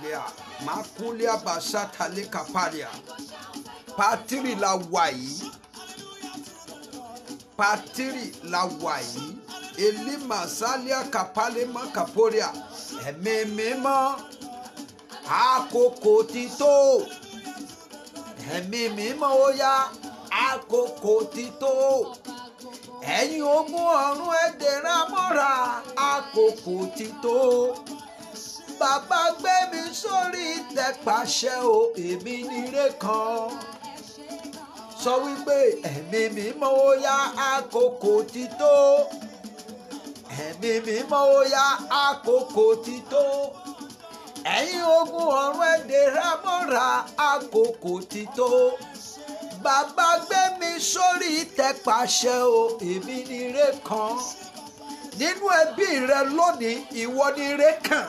Kapalia, Makulia Basatale Kapalia. Patiri la wà yìí. Patiri la wà yìí. Elima Salia Kapalema Kaporia. Ẹ̀mí mímọ́. Àkókò ti tó. Ẹ̀mí mímọ́ ó yá. Àkókò ti tó. Ẹ̀yin ogun ọ̀run ẹ dèra mọ́ra. Àkókò ti tó. Bàbá gbé mi sórí ìtẹ́ pàṣẹ o, èmi nire kan. Sọ wípé ẹ̀mí mímọ́ ó yá, àkókò ti tó. Ẹ̀mí mímọ́ ó yá, àkókò ti tó. Ẹ̀yin ogun ọ̀run ẹ dèra mọ́ra, àkókò ti tó. Bàbá gbé mi sórí ìtẹ́ pàṣẹ o, èmi nire kan. Nínú ẹbí rẹ lónìí, ìwọ nire kan.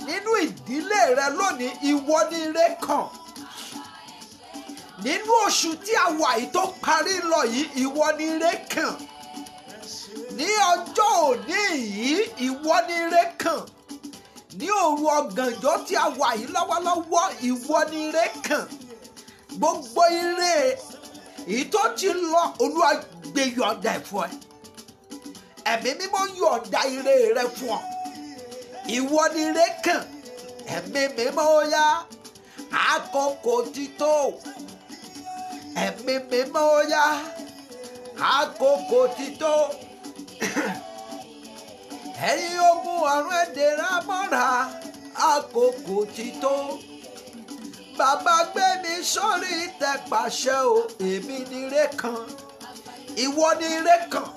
Nínú ìdílé rẹ lónìí, ìwọ nire kan. Nínú oṣù tí a wà yìí tó parí lọ yìí, ìwọ nire kan. Ní ọjọ́ òní yìí, ìwọ nire kan. Ní òru ọ̀gànjọ́ tí a wà yìí lọ́wọ́lọ́wọ́, ìwọ nire kan. Gbogbo ire èyí tó ti lọ, Olúwa gbé yọ̀ǹda ẹ̀ fún ẹ. Ẹ̀mí mímọ́ yọ̀ǹda ire rẹ fún ọ. Ìwọ nire kan. Ẹ̀mí mímọ́ ó yá, àkókò ti tó. Ẹ̀mí mímọ́ ó yá, àkókò ti tó. Ẹ̀yin ogun ọ̀run ẹ dèra mọ́ra, àkókò ti tó. Bàbá gbé mi sórí ìtẹ́ pàṣẹ o, èmi nire kan. Ìwọ nire kan.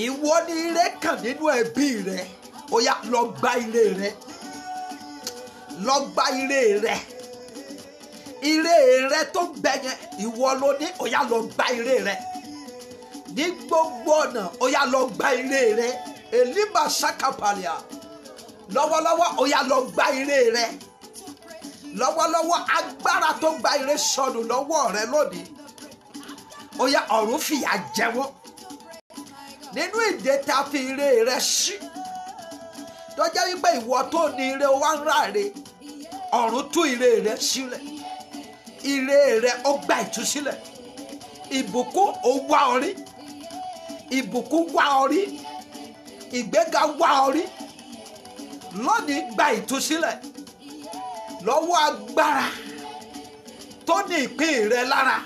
Ìwọ nire kan nínú ẹbí rẹ. Ó yá lọ gba ire rẹ. Lọ gba ire rẹ. Ire rẹ tó gbẹ yẹn, ìwọ ló ní. Ó yá lọ gba ire rẹ. Ní gbogbo ọ̀nà, ó yá lọ gba ire rẹ. Elima Sakapalia. Lọ́wọ́lọ́wọ́, ó yá lọ gba ire rẹ. Lọ́wọ́lọ́wọ́, agbára tó gba ire sọnù lọ́wọ́ rẹ lónìí. Ó yá ọ̀run fìyà jẹ wọ́n. Nínú ìdè tá a fi ire rẹ sí. Tó jẹ́ wípé ìwọ tó ní ire wá ń ráre. Ọ̀run tú ire rẹ sílẹ̀. Ire rẹ ó gba ìtúsílẹ̀. Ìbùkún ó wá ọ rí. Ìbùkún wá ọ rí. Ìgbéga wá ọ rí. Lónìí gba ìtúsílẹ̀. Lọ́wọ́ agbára tó ní ìpín rẹ lára.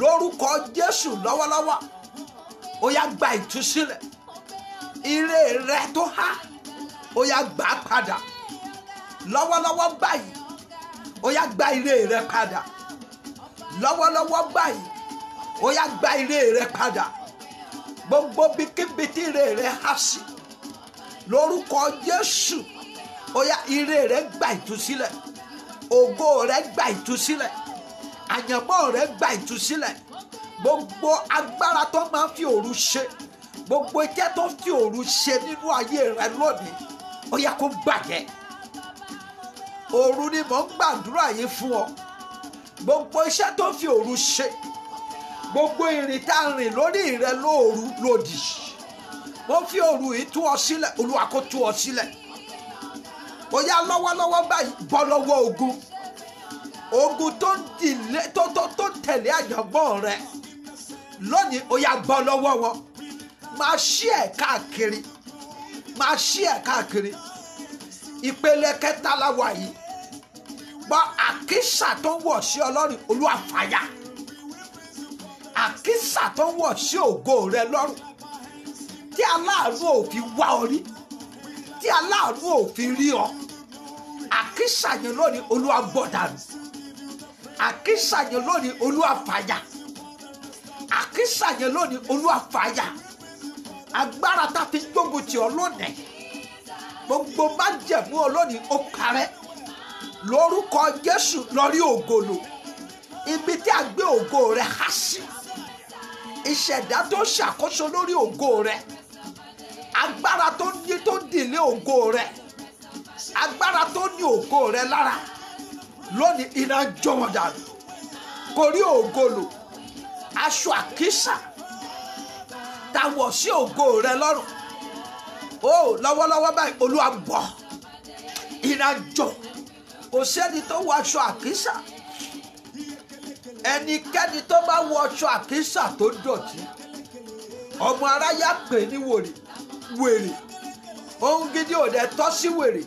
Lórúkọ Jésù lọ́wọ́lọ́wọ́. Ó yá gba ìtúsílẹ̀. Ire rẹ tó há. Ó yá gbà padà. Lọ́wọ́lọ́wọ́ báyìí. Ó yá gba ire rẹ padà. Lọ́wọ́lọ́wọ́ báyìí. Ó yá gba ire rẹ padà. Gbogbo bíkíbi tí ire rẹ há sí. Lórúkọ Jésù. Ó yá ire rẹ gba ìtúsílẹ̀. Ògo rẹ gba ìtúsílẹ̀. Àyànmọ́ rẹ gba ìtúsílẹ̀. Gbogbo agbára tó máa ń fi òru ṣe. Gbogbo iṣẹ́ tó fi òru ṣe nínú ayé rẹ lónìí. Ó yá kó bàjẹ́. Òru ni mò ń gbàdúrà yìí fún ọ. Gbogbo iṣẹ́ tó fi òru ṣe. Gbogbo ìrìn tá a rìn lórí rẹ lóòru lòdì. Mo fi òru yìí tú ọ sílẹ̀. Olúwa kó tú ọ sílẹ̀. Ó yá lọ́wọ́lọ́wọ́ báyìí bọ́ lọ́wọ́ ogun. Ogun tó ń dìlé tó tẹ̀lé àjọ̀gbọ́n rẹ. Lónìí ó yá bọ́ lọ́wọ́ wọn. Máa ṣí ẹ̀ káàkiri. Máa ṣí ẹ̀ káàkiri. Ìpele kẹta la wà yìí. Gbọ́ àkísà tó ń wọ̀ sí ọlọ́run, Olúwa fàyà. Àkísà tó ń wọ̀ sí ògo rẹ lọ́rùn. Tí aláàánú ò fi wá ọ rí. Tí aláàánú ò fi rí ọ. Àkísà yẹn lónìí Olúwa bọ́ dànù. Àkísà yẹn lónìí Olúwa fàyà. Àkísà yẹn lónìí Olúwa fàyà. Agbára tá fi gbógun tì ọ́ lónìí. Gbogbo májẹ̀mú ọ lónìí ó parẹ́. Lórúkọ Jésù lọ rí ògo lò. Ibi tí a gbé ògo rẹ há sí. Ìṣẹ̀dá tó ṣàkóso lórí ògo rẹ. Agbára tó dìlé ògo rẹ. Agbára tó ní ògo rẹ lára. Lónìí iná jó wọn dànù. Kò rí ògo lò. Aṣọ àkísà tá wọ̀ sí ògo rẹ lọ́rùn. ó lọ́wọ́lọ́wọ́ báyìí Olúwa bọ̀ ìrìnàjò kò sẹ́ni tó wọ aṣọ àkísà ẹnikẹ́ni tó bá wọ aṣọ àkísà tó dọ̀tí ọmọ aráyé pè ní wèrè ohun gidi ò dẹ̀ tọ́ sí wèrè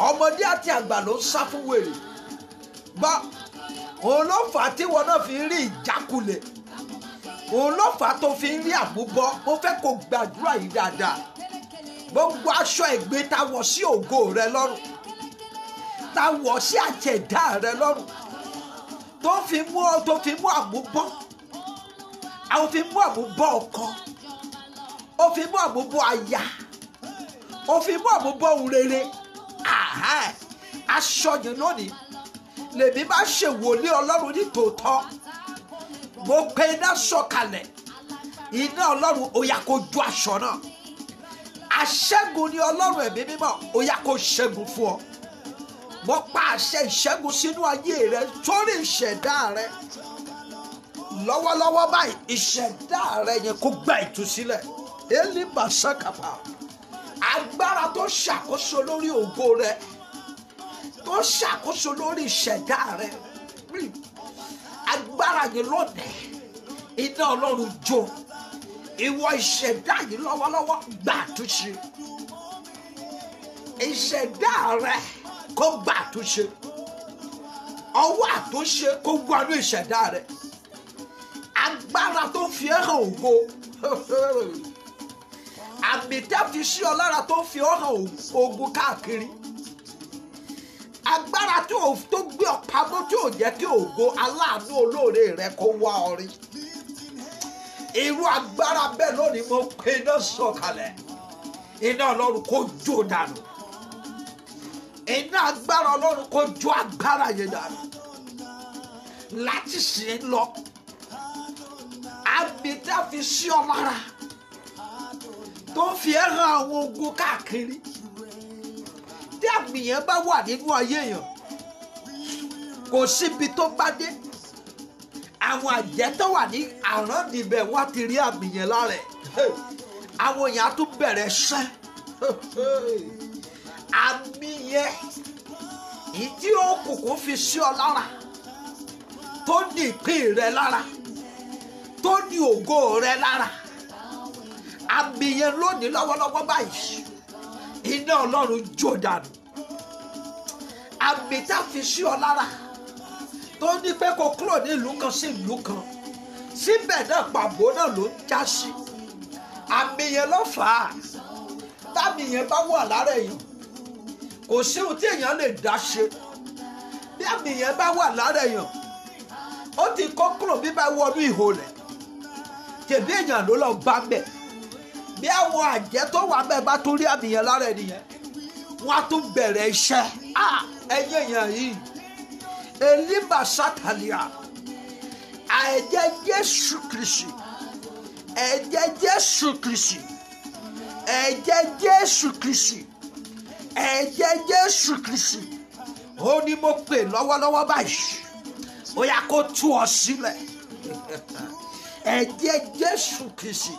ọmọdé àti àgbà ló ń sá fún wèrè gbọ́ òun ló fà á tí wọn náà fi ń rí ìjákulẹ̀ òun ló fà á tó fi ń rí àmúbọ́ mo fẹ́ kó gbàdúrà yìí dáadáa gbogbo aṣọ ẹ̀gbin tá wọ̀ sí ògo rẹ lọ́rùn tá wọ̀ sí àjẹ̀dá rẹ lọ́rùn tó fi mú àmúbọ́ àwọn fi mú àmúbọ́ ọkọ ó fi mú àmúbọ́ aya ó fi mú àmúbọ́ ohun rere aṣọ yẹn lónìí lèmi bá ṣe wòlíì Ọlọ́run ní tòótọ́ mo pe iná sọ̀kalẹ̀ iná Ọlọ́run ó yá kó jó aṣọ náà aṣẹ́gun ni Ọlọ́run ẹ̀mí mímọ́ ó yá kó ṣẹ́gun fún ọ mo pa àṣẹ ìṣẹ́gun sínú ayé rẹ sórí ìṣẹ̀dá rẹ lọ́wọ́lọ́wọ́ báyìí ìṣẹ̀dá rẹ yẹn kó gba ìtúsílẹ̀ elima sakapa agbára tó ṣàkóso lórí ògo rẹ tó ṣàkóso lórí ìṣẹ̀dá rẹ agbára yìí lónìí iná Ọlọ́run jó ìwọ ìṣẹ̀dá yìí lọ́wọ́lọ́wọ́ gbà àtúnṣe ìṣẹ̀dá rẹ kó gbà àtúnṣe ọwọ́ àtúnṣe kó wọnú ìṣẹ̀dá rẹ agbára tó fi hàn ògo àmì tẹ́ fi sí ọ lára tó fi hàn ogun káàkiri agbára tó gbé ọ pamọ́ tí ò jẹ́ kí ògo aláàánú olóore rẹ kó wá ọ rí irú agbára bẹ́ẹ̀ lónìí mo pe iná sọ̀kalẹ̀ iná Ọlọ́run kó jó dànù iná agbára Ọlọ́run kó jó agbára yẹn dànù láti sìn lọ àmì tá a fi sí ọ lára tó fi hàn àwọn ogun káàkiri tí àmì yẹn bá wà nínú ayé yẹn kò síbi tó bá dé àwọn àjẹ́ tó wà ní àrán níbẹ̀ wọ́n ti rí àmì yẹn lára ẹ̀ àwọn èèyàn á tún bẹ̀rẹ̀ ṣẹ́ àmì yẹn ìdí òkùnkùn fi sí ọ lára tó ní ìpín rẹ lára tó ní ògo rẹ lára àmì yẹn lónìí lọ́wọ́lọ́wọ́ báyìí iná Ọlọ́run jó dànù àmì tá a fi sí ọ lára tó ní pé kó kúrò ní ìlú kan sí ìlú kan síbẹ̀ náà pàbó náà ló ń já sí àmì yẹn ló fà á táàmì yẹn bá wà lára èèyàn kò sí ohun tí èèyàn lè dá ṣe bí àmì yẹn bá wà lára èèyàn ó ti kó kúrò bíbá wọnú ihò rẹ̀ tèbí èèyàn ló lọ bá bẹ̀ bí àwọn àjẹ́ tó wà bẹ́ẹ̀ bá tún rí àmì yẹn lára ènìyàn wọ́n á tún bẹ̀rẹ̀ iṣẹ́ ẹ̀yìn èèyàn yìí elima satalia ẹ̀jẹ̀ Jésù Kristi ẹ̀jẹ̀ Jésù Kristi ẹ̀jẹ̀ Jésù Kristi ẹ̀jẹ̀ Jésù Kristi ó ní mo pè lọ́wọ́lọ́wọ́ báyìí ó yá kó tú ọ sílẹ̀ ẹ̀jẹ̀ Jésù Kristi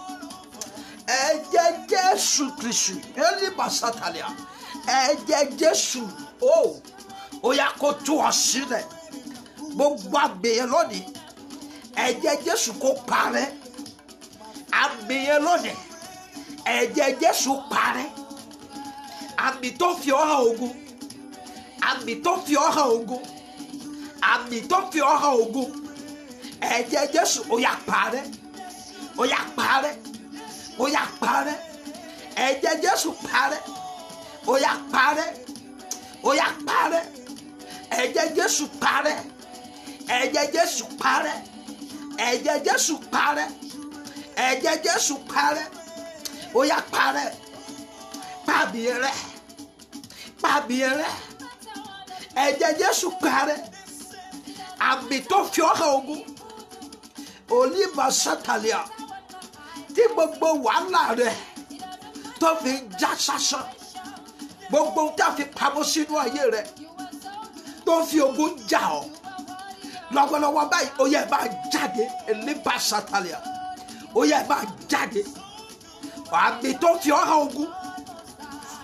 ẹ̀jẹ̀ Jésù Kristi elima satalia ẹ̀jẹ̀ Jésù ó yá kó tú ọ sílẹ̀ gbogbo àgbèyẹ lónìí ẹ̀jẹ̀ Jésù kó parẹ́ àgbèyẹ lónìí ẹ̀jẹ̀ Jésù parẹ́ àmì tó fi ọ́ hàn ogun àmì tó fi ọ́ hàn ogun àmì tó fi ọ́ hàn ogun ẹ̀jẹ̀ Jésù ó yá parẹ́ ó yá parẹ́ ó yá parẹ́ ẹ̀jẹ̀ Jésù parẹ́ ó yá parẹ́ ó yá parẹ́ ẹ̀jẹ̀ Jésù parẹ́ ẹ̀jẹ̀ Jésù parẹ́ ẹ̀jẹ̀ Jésù parẹ́ ẹ̀jẹ̀ Jésù parẹ́ ó yá parẹ́ pàbí rẹ̀ ẹ̀jẹ̀ Jésù parẹ́ àmì tó fi ọ́ hàn ogun olímọ̀ sátàlíà tí gbogbo wàhálà rẹ̀ tó fi ń já sásán gbogbo tá a fi pamọ́ sínú ayé rẹ̀ tó fi ogun jà ọ́ lọ́wọ́lọ́wọ́ báyìí ó yẹ máa jáde elébà sátàlíà ó yẹ máa jáde àmì tó fi ọ́ hàn ogun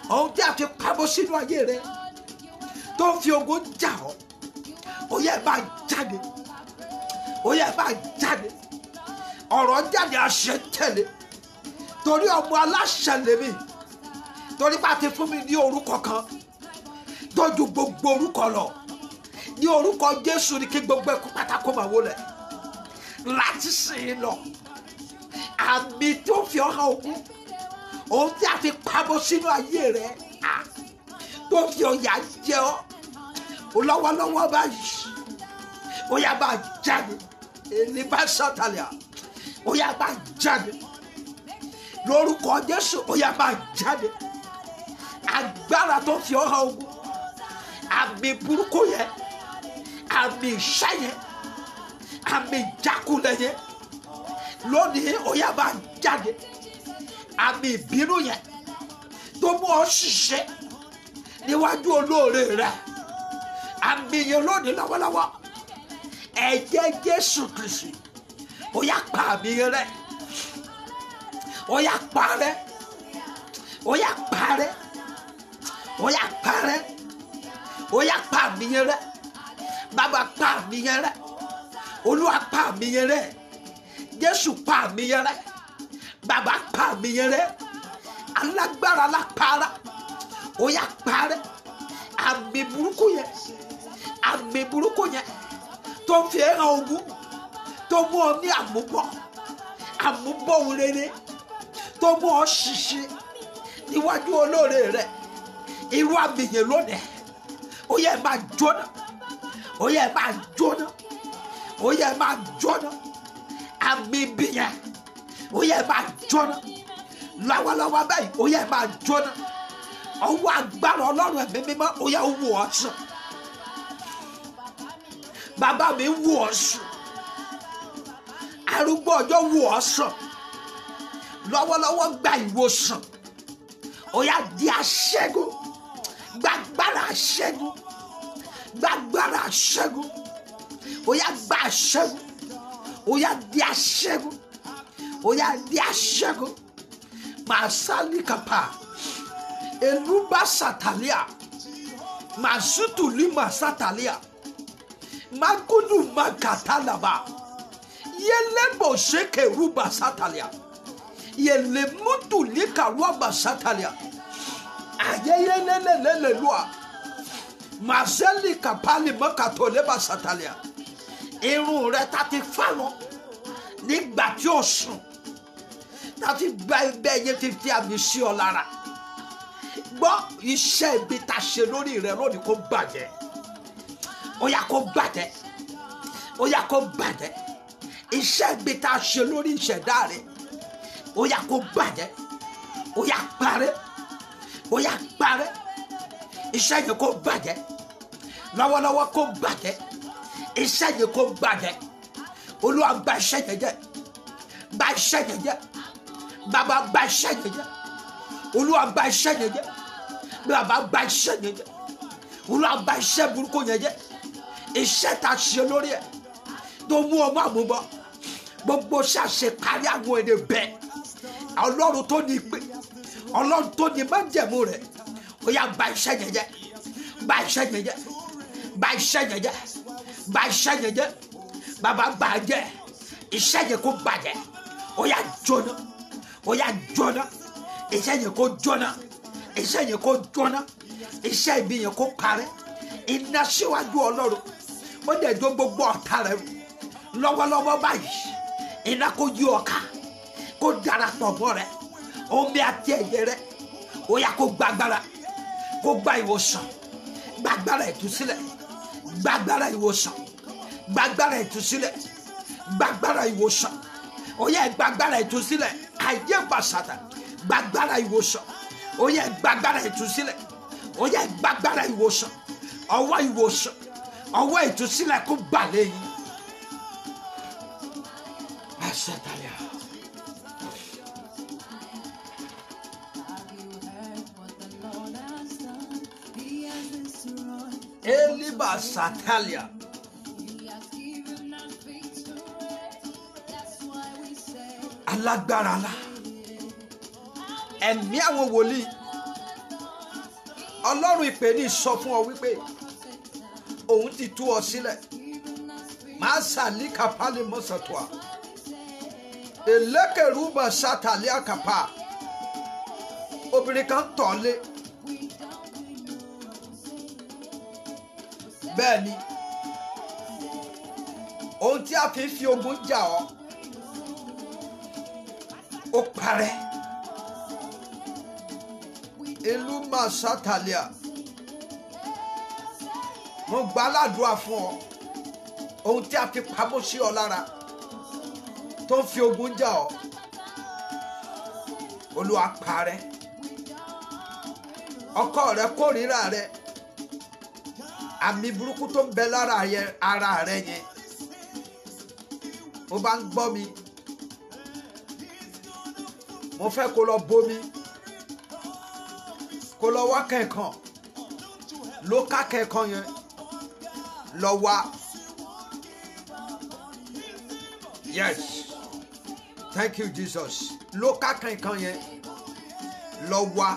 ohun tí a fi pamọ́ sínú ayé rẹ tó ń fi ogun jà ọ́ ó yẹ máa jáde, ó yẹ máa jáde. Ọ̀rọ̀ jáde àṣẹ tẹ̀lé torí ọmọ aláṣẹ lèmi, torí bá ti fún mi ní orúkọ kan tó ju gbogbo orúkọ lọ. Ní orúkọ Jésù ni kí gbogbo ẹkún pátákó máa wólẹ̀ láti sìn lọ. Àmì tó fi ọ̀hán ogun, ohun tí a fi pamọ́ sínú ayé rẹ̀ tó fi ọ̀yà jẹ ọ́ lọ́wọ́lọ́wọ́ báyìí ó yá máa jáde. Èlì bá sátàlẹ̀ ó yá máa jáde lórúkọ Jésù, ó yá máa jáde. Agbára tó fi ọ̀hán ogun, àmì burúkú yẹn, àmì ìṣẹ́ yẹn, àmì ìjákulẹ̀ yẹn lónìí ó yá máa jáde. Àmì ìbínú yẹn tó mú ọ ṣiṣẹ́ níwájú olóore rẹ, àmì yẹn lónìí lọ́wọ́lọ́wọ́ ẹ̀jẹ̀ Jésù Kristi ó yá pa àmì yẹn rẹ́, ó yá parẹ́, ó yá parẹ́, ó yá parẹ́, ó yá pa àmì yẹn rẹ́. Bàbá pa àmì yẹn rẹ́, Olúwa pa àmì yẹn rẹ́, Jésù pa àmì yẹn rẹ́, Bàbá pa àmì yẹn rẹ́. Alágbára la para, ó yá parẹ́. Àmì burúkú yẹn, àmì burúkú yẹn tó ń fi ẹran ogun tó mú ọ ní àmúbọ̀, àmúbọ̀ ohun rere tó mú ọ ṣiṣẹ́ níwájú olóore rẹ. Irú àmì yẹn lónìí ó yẹ máa jóná, ó yẹ máa jóná, ó yẹ máa jóná. Àmì ibi yẹn ó yẹ máa jóná lọ́wọ́lọ́wọ́ báyìí, ó yẹ máa jóná. Ọwọ́ agbára Ọlọ́run ẹ̀mí mímọ́ ó yẹ wò ọ́ sùn. Bàbá mi wò ọ́ sùn, arúgbó ọjọ́ wò ọ́ sùn. Lọ́wọ́lọ́wọ́ gba ìwòsàn, ó yá di aṣẹ́gun. Gbàgbára aṣẹ́gun, gbàgbára aṣẹ́gun, ó yá gba aṣẹ́gun, ó yá di aṣẹ́gun, ó yá di aṣẹ́gun. Masali kapa eluba satalia masutu lima satalia magudu makatalaba yelebo sheke ruba satalia yelemutu lika ruba satalia ayeyelelelelelua maseli kapali makatoleba satalia. Irun rẹ̀ tá ti fá lọ nígbà tí ó sùn, láti gba ẹgbẹ́ yẹn ti fi àmì sí ọ lára. Gbọ́ iṣẹ́ ibi tá a ṣe lórí rẹ lónìí kó bàjẹ́, ó yá kó bàjẹ́, ó yá kó bàjẹ́. Iṣẹ́ ibi tá a ṣe lórí ìṣẹ̀dá rẹ ó yá kó bàjẹ́, ó yá parẹ́, ó yá parẹ́. Iṣẹ́ yẹn kó bàjẹ́ lọ́wọ́lọ́wọ́, kó bàjẹ́. Iṣẹ́ yẹn kó bàjẹ́. Olúwa bà iṣẹ́ yẹn jẹ́, bà iṣẹ́ yẹn jẹ́. Bàbá bà iṣẹ́ yẹn jẹ́, Olúwa bà iṣẹ́ yẹn jẹ́. Bàbá bà iṣẹ́ yẹn jẹ́, Olúwa bà iṣẹ́ burúkú yẹn jẹ́. Iṣẹ́ tá a ṣe lórí ẹ̀ tó mú ọmọ àmúbọ̀, gbogbo ṣàṣe parí àwọn èdè bẹ́ẹ̀. Ọlọ́run tó ní ìpè, Ọlọ́run tó ní májẹ̀mú rẹ̀, ó yá bà iṣẹ́ yẹn jẹ́, bà iṣẹ́ yẹn jẹ́, bà iṣẹ́ yẹn jẹ́, bà iṣẹ́ yẹn jẹ́. Bàbá bàjẹ́, iṣẹ́ yẹn kó bàjẹ́, ó yá jóná, ó yá jóná. Iṣẹ́ yẹn kó jóná, iṣẹ́ yẹn kó jóná, iṣẹ́ ibi yẹn kó parẹ́. Iná síwájú Ọlọ́run ó dẹ̀ jó gbogbo ọ̀tá rẹ̀ lọ́wọ́lọ́wọ́ báyìí. Iná kó yí ọ ká, kó darapọ̀ mọ́ rẹ̀. Omi àti ẹ̀jẹ̀ rẹ̀ ó yá kó gbàgbára, kó gba ìwòsàn, gbàgbára ìtúsílẹ̀, gbàgbára ìwòsàn, gbàgbára ìtúsílẹ̀, gbàgbára ìwòsàn. Ó yá gbàgbára ìtúsílẹ̀, ayé pàṣàtà, gbàgbára ìwòsàn. Ó yá gbàgbára ìtúsílẹ̀, ó yá gbàgbára ìwòsàn. Ọwọ́ ìwòsàn, ọwọ́ ìtúsílẹ̀ kó balẹ̀ yín. Àṣàtàlẹ̀. Eliba Satalia. Alágbára la. Ẹ̀mí àwọn wòlíì Ọlọ́run ìpè ní sọ fún ọ wípé òun ti tú ọ sílẹ̀. Máa ṣàlí kápá lè mọ̀ sọ̀tọ̀ à. Èlékèrúbà sátàlẹ́ àkàpà. Obìnrin kan tọ̀ lé. Bẹ́ẹ̀ ni ohun tí a fi ogun jà ọ́ ó parẹ́. Ìlú máa sátàlẹ́ à. Mo gbà ládùúrà fún ọ. Ohun tí a fi pamọ́ sí ọ lára tó ń fi ogun jà ọ́, Olúwa parẹ́. Ọkọ rẹ kórìíra rẹ, àmì burúkú tó ń bẹ lára ara rẹ yẹn, mo bá ń gbọ́ mi, mo fẹ́ kó lọ bomi, kó lọ wá kẹ̀kan, ló ká kẹ̀kan yẹn lọ wá. Yes, thank you Jesus. Ló ká kẹ̀kan yẹn lọ wá.